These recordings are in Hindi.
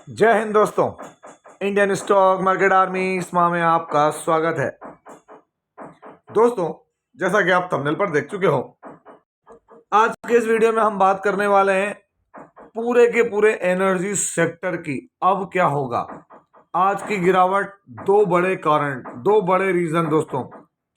जय हिंद दोस्तों। इंडियन स्टॉक मार्केट आर्मी स्मा में आपका स्वागत है। दोस्तों, जैसा कि आप थंबनेल पर देख चुके हो, आज के इस वीडियो में हम बात करने वाले हैं पूरे के पूरे एनर्जी सेक्टर की। अब क्या होगा आज की गिरावट? दो बड़े कारण, दो बड़े रीजन दोस्तों,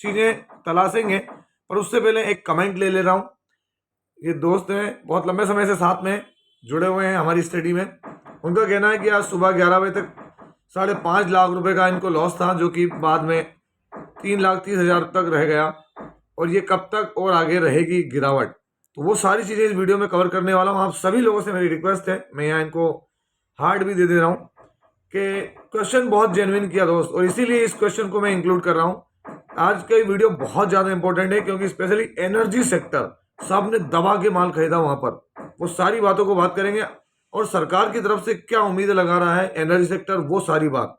चीजें तलाशेंगे। पर उससे पहले एक कमेंट ले रहा हूं। ये दोस्त हैं, बहुत लंबे समय से साथ में जुड़े हुए हैं हमारी स्टडी में। उनका कहना है कि आज सुबह 11 बजे तक 5.5 लाख रुपए का इनको लॉस था, जो कि बाद में 3,30,000 तक रह गया। और ये कब तक और आगे रहेगी गिरावट, तो वो सारी चीज़ें इस वीडियो में कवर करने वाला हूँ। आप सभी लोगों से मेरी रिक्वेस्ट है, मैं यहाँ इनको हार्ड भी दे रहा हूँ कि क्वेश्चन बहुत जेन्युइन किया दोस्त, और इसीलिए इस क्वेश्चन को मैं इंक्लूड कर रहा हूँ। आज का ये वीडियो बहुत ज़्यादा इंपॉर्टेंट है, क्योंकि स्पेशली एनर्जी सेक्टर सब ने दबा के माल खरीदा वहां पर। वो सारी बातों को बात करेंगे, और सरकार की तरफ से क्या उम्मीद लगा रहा है एनर्जी सेक्टर, वो सारी बात।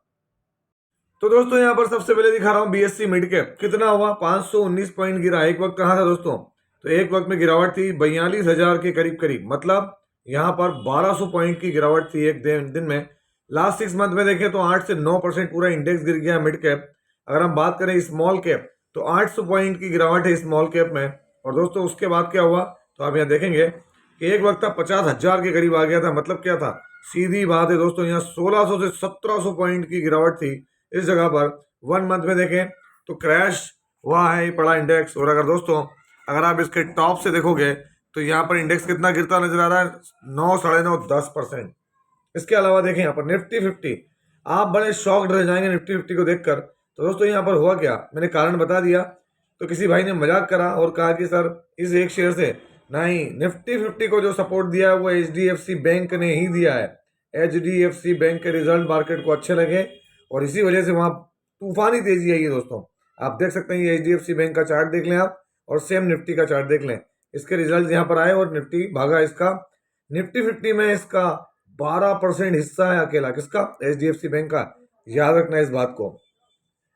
तो दोस्तों, यहां पर सबसे पहले दिखा रहा हूं बीएससी मिड कैप कितना हुआ। 519 पॉइंट गिरा। एक वक्त कहां था दोस्तों? तो एक वक्त में गिरावट थी 42,000 के करीब करीब, मतलब यहां पर 1200 पॉइंट की गिरावट थी एक दिन में। लास्ट 6 मंथ में देखें तो 8 से 9% पूरा इंडेक्स गिर गया मिड कैप। अगर हम बात करें स्मॉल कैप, तो 800 पॉइंट की गिरावट है स्मॉल कैप में। और दोस्तों, उसके बाद क्या हुआ, तो आप यहाँ देखेंगे कि एक वक्त था 50,000 के करीब आ गया था। मतलब क्या था? सीधी बात है दोस्तों, यहाँ 1600 से 1700 पॉइंट की गिरावट थी इस जगह पर। 1 मंथ में देखें तो क्रैश हुआ है ये पड़ा इंडेक्स। और अगर दोस्तों, अगर आप इसके टॉप से देखोगे तो यहाँ पर इंडेक्स कितना गिरता नजर आ रहा है? 9, 9.5, 10%। इसके अलावा देखें यहाँ पर निफ्टी 50, आप बड़े शॉक्ड रह जाएंगे निफ्टी 50 को देखकर। तो दोस्तों, यहाँ पर हुआ क्या, मैंने कारण बता दिया। तो किसी भाई ने मजाक करा और कहा कि सर इस एक शेयर से नहीं, निफ्टी 50 को जो सपोर्ट दिया है वो HDFC बैंक ने ही दिया है। HDFC बैंक के रिजल्ट मार्केट को अच्छे लगे और इसी वजह से वहां तूफानी तेजी आई है दोस्तों। आप देख सकते हैं ये HDFC बैंक का चार्ट देख लें आप, और सेम निफ्टी का चार्ट देख लें। इसके रिजल्ट यहाँ पर आए और निफ्टी भागा इसका। निफ्टी 50 में इसका 12% हिस्सा है अकेला। किसका? HDFC बैंक का। याद रखना इस बात को।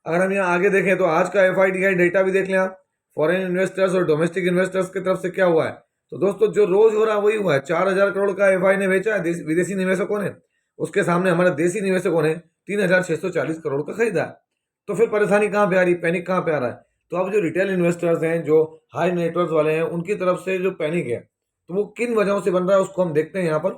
अगर हम यहाँ आगे देखें तो आज का FIDI डेटा भी देख लें आप, फॉरेन इन्वेस्टर्स और डोमेस्टिक इन्वेस्टर्स की तरफ से क्या हुआ है। तो दोस्तों, जो रोज हो रहा है वही हुआ है। 4,000 करोड़ का FI ने बेचा है विदेशी निवेशकों ने। उसके सामने हमारे देसी निवेशकों ने 3,640 करोड़ का खरीदा है। तो फिर परेशानी कहाँ पे आ रही, पैनिक कहाँ पे आ रहा है? तो अब जो रिटेल इन्वेस्टर्स हैं, जो हाई नेटवर्थ वाले हैं, उनकी तरफ से जो पैनिक है, तो वो किन वजहों से बन रहा है उसको हम देखते हैं यहाँ पर।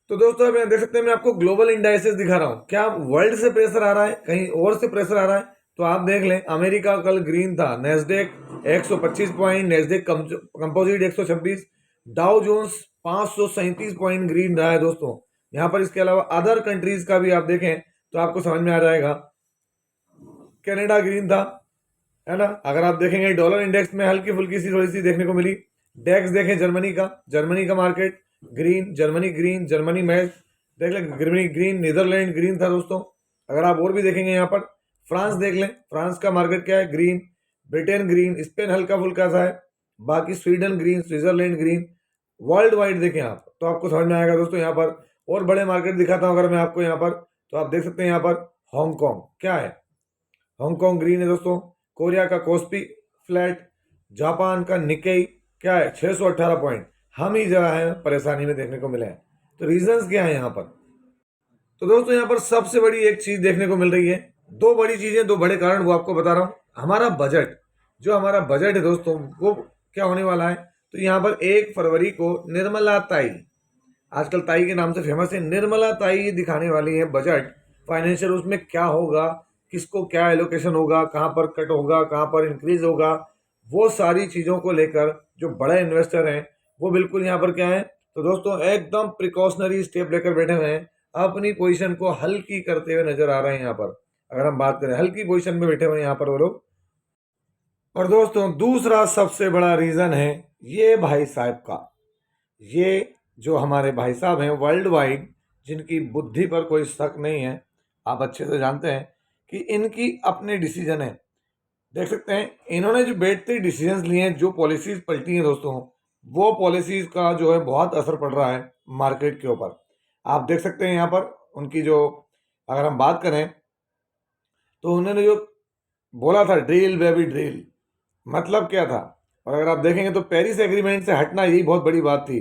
तो दोस्तों, आप यहाँ देख सकते हैं, मैं आपको ग्लोबल इंडाइसेस दिखा रहा हूँ। क्या वर्ल्ड से प्रेशर आ रहा है, कहीं और से प्रेशर आ रहा है? तो आप देख लें, अमेरिका कल ग्रीन था। Nasdaq 125 point, Nasdaq composite 126, Dow Jones 537 point green रहा है दोस्तों यहाँ पर। इसके अलावा अदर कंट्रीज का भी आप देखें तो आपको समझ में आ जाएगा। कनाडा ग्रीन था, है ना। अगर आप देखेंगे डॉलर इंडेक्स में हल्की फुल्की सी थोड़ी सी देखने को मिली। डेक्स देखें जर्मनी का market green, Germany green, Germany match देख लें, जर्मनी ग्रीन, नीदरलैंड ग्रीन था दोस्तों। अगर आप और भी देखेंगे यहाँ पर, फ्रांस देख लें, फ्रांस का मार्केट क्या है? ग्रीन। ब्रिटेन ग्रीन, स्पेन हल्का फुल्का सा है, बाकी Sweden green, Switzerland green. World wide देखें आप तो आपको समझ में आएगा दोस्तों यहाँ पर। और बड़े मार्केट दिखाता हूँ अगर मैं आपको यहाँ पर, तो आप देख सकते हैं यहाँ पर हांगकांग क्या है? हांगकांग ग्रीन है दोस्तों। कोरिया का कोस्पी फ्लैट, जापान का निकेई क्या है? 618 पॉइंट। हम ही जरा है परेशानी में देखने को मिले हैं। तो रीजंस क्या है यहाँ पर? तो दोस्तों, यहाँ पर सबसे बड़ी एक चीज देखने को मिल रही है। दो बड़ी चीजें, दो बड़े कारण, वो आपको बता रहा हूँ। हमारा बजट, जो हमारा बजट है दोस्तों, वो क्या होने वाला है? तो यहाँ पर 1 फरवरी को निर्मला ताई, आजकल ताई के नाम से फेमस है, निर्मला ताई दिखाने वाली है बजट फाइनेंशियल। उसमें क्या होगा, किसको क्या एलोकेशन होगा, कहाँ पर कट होगा, कहाँ पर इंक्रीज होगा, वो सारी चीज़ों को लेकर जो बड़े इन्वेस्टर हैं वो बिल्कुल यहाँ पर क्या है, तो दोस्तों एकदम प्रिकॉशनरी स्टेप लेकर बैठे हुए हैं। अपनी पोजीशन को हल्की करते हुए नजर आ रहे हैं यहाँ पर। अगर हम बात करें, हल्की पोजीशन में बैठे हुए हैं यहाँ पर वो लोग। और दोस्तों, दूसरा सबसे बड़ा रीजन है ये भाई साहब का। ये जो हमारे भाई साहब हैं वर्ल्ड वाइड, जिनकी बुद्धि पर कोई शक नहीं है, आप अच्छे से जानते हैं कि इनकी अपने डिसीजन है। देख सकते हैं इन्होंने जो बैठते डिसीजंस लिए हैं, जो पॉलिसीज पलटी हैं दोस्तों, वो पॉलिसीज का जो है बहुत असर पड़ रहा है मार्केट के ऊपर। आप देख सकते हैं यहाँ पर उनकी जो, अगर हम बात करें तो उन्होंने जो बोला था ड्रिल बेबी ड्रिल, मतलब क्या था? और अगर आप देखेंगे तो पेरिस एग्रीमेंट से हटना, यही बहुत बड़ी बात थी।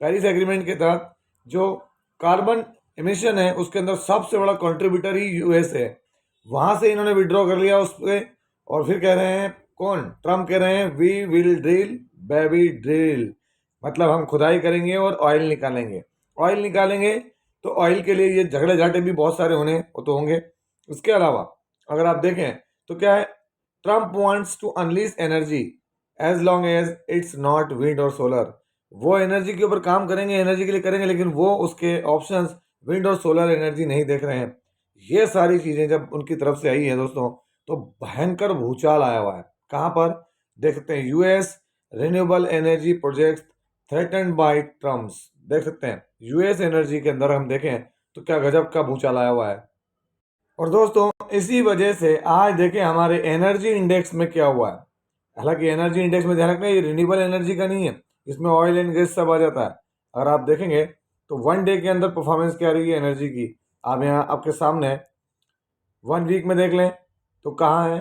पेरिस एग्रीमेंट के तहत जो कार्बन एमिशन है उसके अंदर सबसे बड़ा कंट्रीब्यूटर ही यूएस है। वहां से इन्होंने विड्रॉ कर लिया उस पर, और फिर कह रहे हैं कौन, ट्रम्प कह रहे हैं we will drill baby drill, मतलब हम खुदाई करेंगे और ऑयल निकालेंगे। ऑयल निकालेंगे तो ऑयल के लिए ये झगड़े झाटे भी बहुत सारे होने तो होंगे। इसके अलावा अगर आप देखें तो क्या है, Trump wants to unleash energy as long as it's not wind और सोलर। वो एनर्जी के ऊपर काम करेंगे, एनर्जी के लिए करेंगे, लेकिन वो उसके ऑप्शंस विंड और सोलर एनर्जी नहीं देख रहे हैं। ये सारी चीज़ें जब उनकी तरफ से आई हैं दोस्तों, तो भयंकर भूचाल आया हुआ है। कहाँ पर देख सकते हैं, US renewable energy projects threatened bye Trump's, देख सकते हैं यूएस एनर्जी के अंदर हम देखें तो क्या गजब का भूचाल आया हुआ है। और दोस्तों इसी वजह से आज देखें हमारे एनर्जी इंडेक्स में क्या हुआ है। हालांकि एनर्जी इंडेक्स में ध्यान रखना ये रिन्यूएबल एनर्जी का नहीं है, इसमें ऑयल एंड गैस सब आ जाता है। अगर आप देखेंगे तो 1 डे के अंदर परफॉर्मेंस क्या रही है एनर्जी की, आप यहाँ आपके सामने 1 वीक में देख लें तो कहाँ है,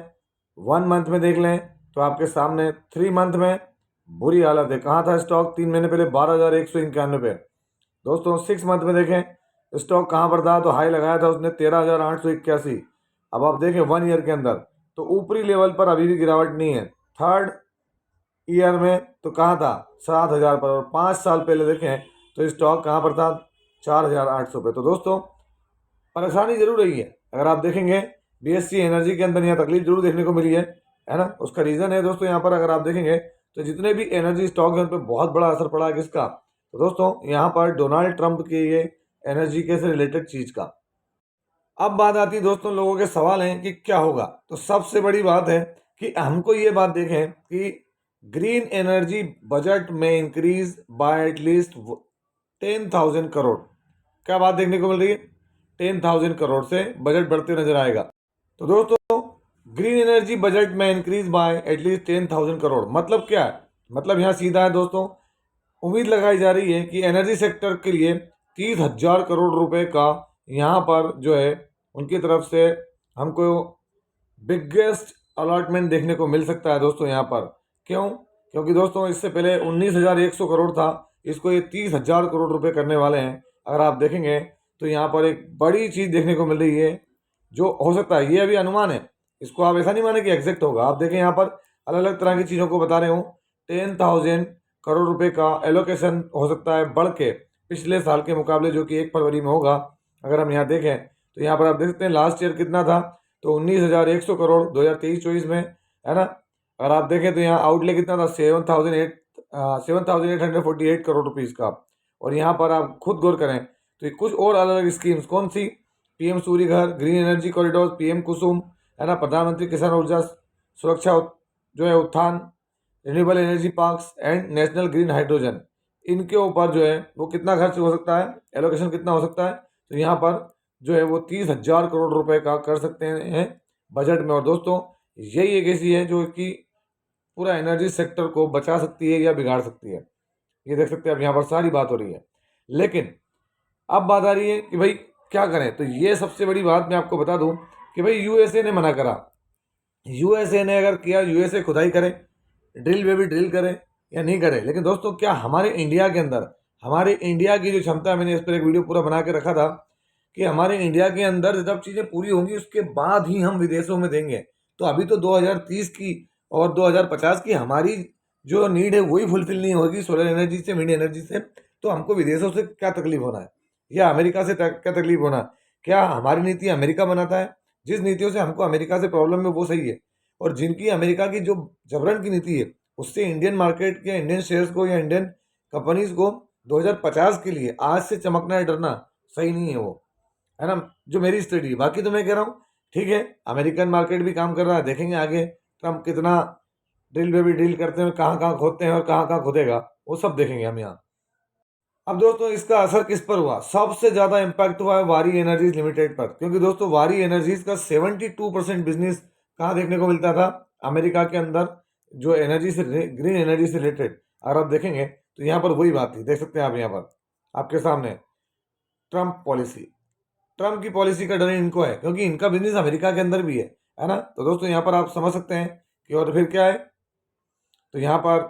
1 मंथ में देख लें तो आपके सामने 3 मंथ में बुरी हालत है। कहाँ था स्टॉक 3 महीने पहले 12,191 पे। दोस्तों 6 मंथ में देखें स्टॉक कहाँ पर था, तो हाई लगाया था उसने 13,881। अब आप देखें 1 ईयर के अंदर तो ऊपरी लेवल पर अभी भी गिरावट नहीं है। 3rd ईयर में तो कहाँ था 7,000 पर, और 5 साल पहले देखें तो स्टॉक कहाँ पर था 4,800 पे। तो दोस्तों परेशानी जरूर रही है। अगर आप देखेंगे बीएससी एनर्जी के अंदर यहाँ तकलीफ जरूर देखने को मिली है ना। उसका रीज़न है दोस्तों, यहाँ पर अगर आप देखेंगे तो जितने भी एनर्जी स्टॉक हैं उन पर बहुत बड़ा असर पड़ा है। किसका, तो दोस्तों यहाँ पर डोनाल्ड ट्रंप के ये एनर्जी के से रिलेटेड चीज़ का। अब बात आती है दोस्तों, लोगों के सवाल हैं कि क्या होगा। तो सबसे बड़ी बात है कि हमको ये बात देखें कि ग्रीन एनर्जी बजट में इंक्रीज बाय एटलीस्ट 10,000 करोड़। क्या बात देखने को मिल रही है, 10,000 करोड़ से बजट बढ़ते नजर आएगा। तो दोस्तों ग्रीन एनर्जी बजट में इंक्रीज बाय एटलीस्ट 10,000 करोड़ मतलब क्या है, मतलब यहाँ सीधा है दोस्तों, उम्मीद लगाई जा रही है कि एनर्जी सेक्टर के लिए 30,000 करोड़ रुपए का यहाँ पर जो है उनकी तरफ से हमको बिगेस्ट अलॉटमेंट देखने को मिल सकता है दोस्तों यहाँ पर। क्यों, क्योंकि दोस्तों इससे पहले 19,100 करोड़ था, इसको ये 30,000 करोड़ रुपए करने वाले हैं। अगर आप देखेंगे तो यहाँ पर एक बड़ी चीज़ देखने को मिल रही है जो हो सकता है, ये अभी अनुमान है, इसको आप ऐसा नहीं माने कि एग्जैक्ट होगा। आप देखें यहाँ पर अलग अलग तरह की चीज़ों को बता रहे हूँ। 10,000 करोड़ रुपए का एलोकेशन हो सकता है बढ़ के पिछले साल के मुकाबले, जो कि 1 फरवरी में होगा। अगर हम यहाँ देखें तो यहाँ पर आप देख सकते हैं लास्ट ईयर कितना था, तो 19,100 करोड़ 2023-24 में, है ना। अगर आप देखें तो यहाँ आउटले कितना था 7,848 करोड़ रुपीज़ का। और यहाँ पर आप खुद गौर करें तो ये कुछ और अलग अलग स्कीम्स कौन सी, पीएम सूर्य घर, ग्रीन एनर्जी कॉरिडोर, पीएम कुसुम, है ना, प्रधानमंत्री किसान ऊर्जा सुरक्षा जो है उत्थान, renewable energy parks and national green hydrogen, इनके ऊपर जो है वो कितना खर्च हो सकता है, एलोकेशन कितना हो सकता है। तो यहाँ पर जो है वो 30,000 करोड़ रुपए का कर सकते हैं बजट में। और दोस्तों यही एक ऐसी है जो कि पूरा एनर्जी सेक्टर को बचा सकती है या बिगाड़ सकती है। ये देख सकते हैं अब यहाँ पर सारी बात हो रही है। लेकिन अब बात आ रही है कि भाई क्या करें, तो ये सबसे बड़ी बात मैं आपको बता दूं कि भाई यूएसए ने मना करा। यूएसए ने अगर किया, यूएसए खुदाई करे, ड्रिल बेबी ड्रिल करे या नहीं करे, लेकिन दोस्तों क्या हमारे इंडिया के अंदर, हमारे इंडिया की जो क्षमता है, मैंने इस पर एक वीडियो पूरा बना के रखा था कि हमारे इंडिया के अंदर जब चीज़ें पूरी होंगी उसके बाद ही हम विदेशों में देंगे। तो अभी तो 2030 की और 2050 की हमारी जो नीड है वही फुलफिल नहीं होगी सोलर एनर्जी से, विंड एनर्जी से, तो हमको विदेशों से क्या तकलीफ होना है या अमेरिका से क्या तकलीफ होना है। क्या हमारी नीति अमेरिका बनाता है, जिस नीतियों से हमको अमेरिका से प्रॉब्लम है वो सही है, और जिनकी अमेरिका की जो जबरन की नीति है उससे इंडियन मार्केट के, इंडियन शेयर्स को या इंडियन कंपनीज को 2050 के लिए आज से चमकना है, डरना सही नहीं है वो, है ना, जो मेरी स्टडी है। बाकी तो मैं कह रहा हूँ ठीक है, अमेरिकन मार्केट भी काम कर रहा है, देखेंगे आगे ट्रम्प कितना ड्रिल पे भी ड्रिल करते हैं, कहाँ कहाँ खोदते हैं और कहाँ कहाँ खोदेगा, वो सब देखेंगे हम यहाँ। अब दोस्तों इसका असर किस पर हुआ, सबसे ज़्यादा इम्पैक्ट हुआ है वारी एनर्जीज लिमिटेड पर, क्योंकि दोस्तों वारी एनर्जीज का 72% बिजनेस कहाँ देखने को मिलता था, अमेरिका के अंदर, जो एनर्जी से, ग्रीन एनर्जी से रिलेटेड। अगर आप देखेंगे तो यहाँ पर वही बात थी, देख सकते हैं आप यहाँ पर आपके सामने ट्रम्प पॉलिसी, ट्रम्प की पॉलिसी का डर इनको है क्योंकि इनका बिजनेस अमेरिका के अंदर भी है ना। तो दोस्तों यहाँ पर आप समझ सकते हैं कि और फिर क्या है, तो यहाँ पर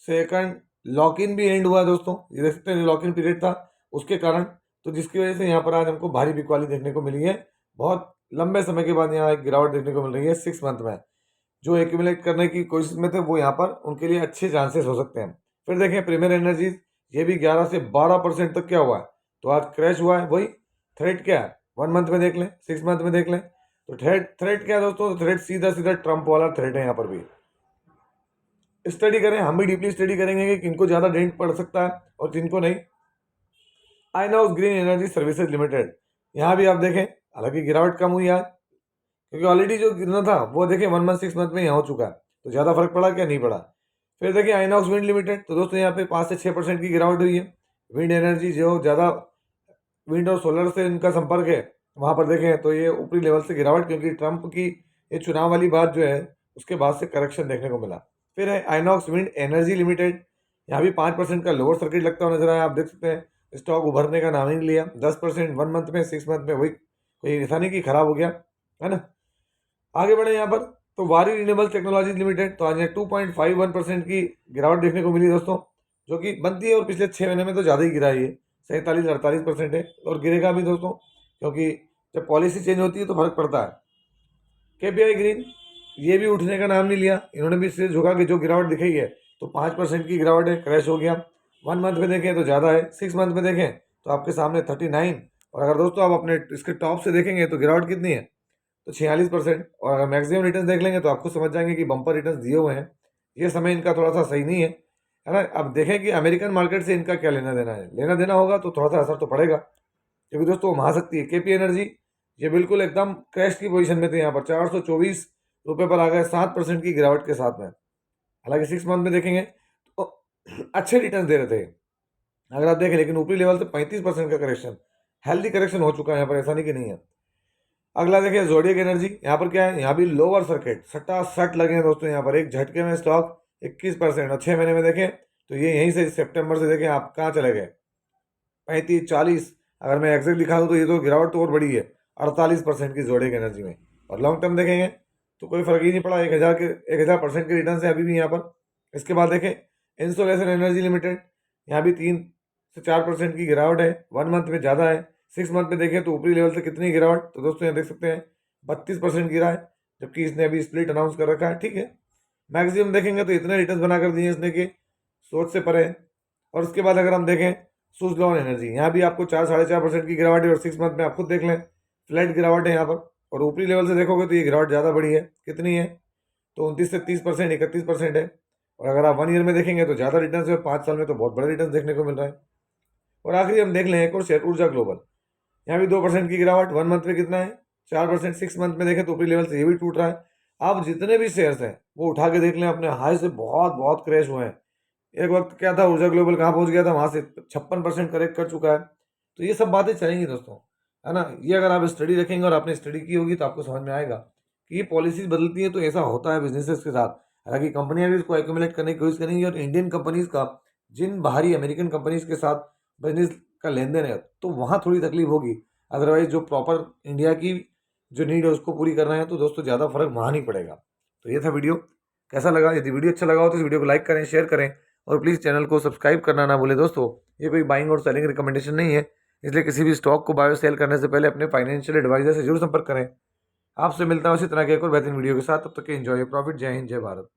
सेकंड लॉक इन भी एंड हुआ है दोस्तों, ये देख सकते हैं लॉक इन पीरियड था उसके कारण। तो जिसकी वजह से यहाँ पर आज हमको भारी बिकवाली देखने को मिली है। बहुत लंबे समय के बाद यहाँ एक गिरावट देखने को मिल रही है 6 मंथ में। जो एक्यूमुलेट करने की कोशिश में थे वो यहाँ पर उनके लिए अच्छे चांसेस हो सकते हैं। फिर देखें प्रीमियर एनर्जीज, ये भी 11 से 12% तक क्या हुआ है, तो आज क्रैश हुआ है। वही थ्रेट क्या है, 1 मंथ में देख लें, 6 मंथ में देख लें, तो थ्रेट क्या है दोस्तों, थ्रेट सीधा सीधा ट्रम्प वाला थ्रेट है। यहाँ पर भी स्टडी करें, हम भी डीपली स्टडी करेंगे कि किनको ज़्यादा डेंट पड़ सकता है और किनको नहीं। INOX green energy services limited, यहाँ भी आप देखें, हालांकि गिरावट कम हुई आज, क्योंकि ऑलरेडी जो गिरना था वो देखें 1 मंथ 6 मंथ में यहाँ हो चुका है, तो ज़्यादा फर्क पड़ा क्या, नहीं पड़ा। फिर देखिए आइनॉक्स विंड लिमिटेड, तो दोस्तों यहाँ पे 5 से 6% की गिरावट हुई है। विंड एनर्जी जो ज़्यादा विंड और सोलर से इनका संपर्क है, वहाँ पर देखें तो ये ऊपरी लेवल से गिरावट, क्योंकि ट्रंप की ये चुनाव वाली बात जो है उसके बाद से करेक्शन देखने को मिला। फिर है आइनॉक्स विंड एनर्जी लिमिटेड, यहाँ भी 5% का लोअर सर्किट लगता हुआ नजर आया। आप देख सकते हैं स्टॉक उभरने का नाम ही नहीं लिया। 10% 1 मंथ में, 6 मंथ में वही कोई ऐसा नहीं कि खराब हो गया, है ना। आगे बढ़े यहाँ पर, तो वारी रिन्यूएबल टेक्नोलॉजीज लिमिटेड, तो आज 2.51% की गिरावट देखने को मिली दोस्तों, जो कि बनती है और पिछले 6 महीने में तो ज़्यादा ही गिरा है। ये 47-48% है और गिरेगा भी दोस्तों, क्योंकि जब पॉलिसी चेंज होती है तो फर्क पड़ता है। केपीआई ग्रीन, ये भी उठने का नाम नहीं लिया, इन्होंने भी सिर झुका कि जो गिरावट दिखाई है तो 5% की गिरावट है, क्रैश हो गया। 1 मंथ में देखें तो ज़्यादा है, 6 मंथ में देखें तो आपके सामने 39। और अगर दोस्तों आप अपने इसके टॉप से देखेंगे तो गिरावट कितनी है, तो 46%। और अगर मैक्सिमम रिटर्न देख लेंगे तो आपको समझ जाएंगे कि बम्पर रिटर्न दिए हुए हैं। ये समय इनका थोड़ा सा सही नहीं है ना। अब देखें कि अमेरिकन मार्केट से इनका क्या लेना देना है, लेना देना होगा तो थोड़ा सा असर तो पड़ेगा, क्योंकि दोस्तों महाशक्ति है। केपी एनर्जी, ये बिल्कुल एकदम क्रैश की पोजीशन में थे, यहाँ पर 424 रुपये पर आ गए 7% की गिरावट के साथ में। हालांकि 6 मंथ में देखेंगे तो अच्छे रिटर्न दे रहे थे अगर आप देखें, लेकिन ऊपरी लेवल से 35% का करेक्शन, हेल्दी करेक्शन हो चुका है यहाँ पर, ऐसा नहीं कि नहीं है। अगला देखिए जोडियक एनर्जी, यहाँ पर क्या है, यहाँ भी लोअर सर्किट सटासट लगे हैं दोस्तों। यहाँ पर एक झटके में स्टॉक 21%, और 6 महीने में देखें तो ये यहीं से सितंबर से देखें आप कहाँ चले गए, 35-40। अगर मैं एग्जैक्ट दिखा दूँ तो ये तो गिरावट तो और बड़ी है, 48% की जोडियक एनर्जी में। और लॉन्ग टर्म देखेंगे तो कोई फर्क ही नहीं पड़ा, 1000% के रिटर्न से अभी भी यहाँ पर। इसके बाद देखें इंसोलेशन एनर्जी लिमिटेड, यहाँ भी 3 से 4% की गिरावट है, 1 मंथ में ज़्यादा है। 6 मंथ में देखें तो ऊपरी लेवल से कितनी गिरावट, तो दोस्तों यहाँ देख सकते हैं 32% गिरा है, जबकि इसने अभी स्प्लिट अनाउंस कर रखा है, ठीक है। मैक्सिमम देखेंगे तो इतने रिटर्न बना कर दिए इसने कि सोच से परे है। और उसके बाद अगर हम देखें सुजलॉन एनर्जी, यहाँ भी आपको 4-4.5% की गिरावट है, और 6 मंथ में आप खुद देख लें फ्लैट गिरावट है यहाँ पर। और ऊपरी लेवल से देखोगे तो ये गिरावट ज़्यादा बड़ी है, कितनी है, तो 29 से 30%, 31% है। और अगर आप 1 ईयर में देखेंगे तो ज़्यादा रिटर्न है, और 5 साल में तो बहुत बड़े रिटर्न देखने को मिल रहा है। और आखिरी हम देख लें एक और शेयर ऊर्जा ग्लोबल, यहाँ भी 2% की गिरावट, 1 मंथ में कितना है, 4%। 6 मंथ में देखें तो ऊपरी लेवल से ये भी टूट रहा है। आप जितने भी शेयर्स हैं वो उठा के देख लें, अपने हाई से बहुत बहुत क्रैश हुए हैं। एक वक्त क्या था, ऊर्जा ग्लोबल कहाँ पहुँच गया था, वहाँ से 56% करेक्ट कर चुका है। तो ये सब बातें चलेंगी दोस्तों, है ना। ये अगर आप स्टडी रखेंगे और आपने स्टडी की होगी तो आपको समझ में आएगा कि ये पॉलिसीज बदलती हैं तो ऐसा होता है बिजनेसेस के साथ। हालांकि कंपनियां भी इसको एक्यूमुलेट करने की कोशिश करेंगी, और इंडियन कंपनीज का जिन बाहरी अमेरिकन कंपनीज के साथ बिजनेस का लेन देन है तो वहाँ थोड़ी तकलीफ होगी। अदरवाइज जो प्रॉपर इंडिया की जो नीड है उसको पूरी कर रहे हैं तो दोस्तों ज़्यादा फर्क वहाँ नहीं पड़ेगा। तो ये था वीडियो, कैसा लगा, यदि वीडियो अच्छा लगा हो तो इस वीडियो को लाइक करें, शेयर करें, और प्लीज़ चैनल को सब्सक्राइब करना ना भूलें दोस्तों। ये कोई बाइंग और सेलिंग रिकमेंडेशन नहीं है, इसलिए किसी भी स्टॉक को बाय और सेल करने से पहले अपने फाइनेंशियल एडवाइजर से जरूर संपर्क करें। आपसे मिलता हूं इसी तरह के एक और बेहतरीन वीडियो के साथ, तब तक के एंजॉय प्रॉफिट। जय हिंद, जय भारत।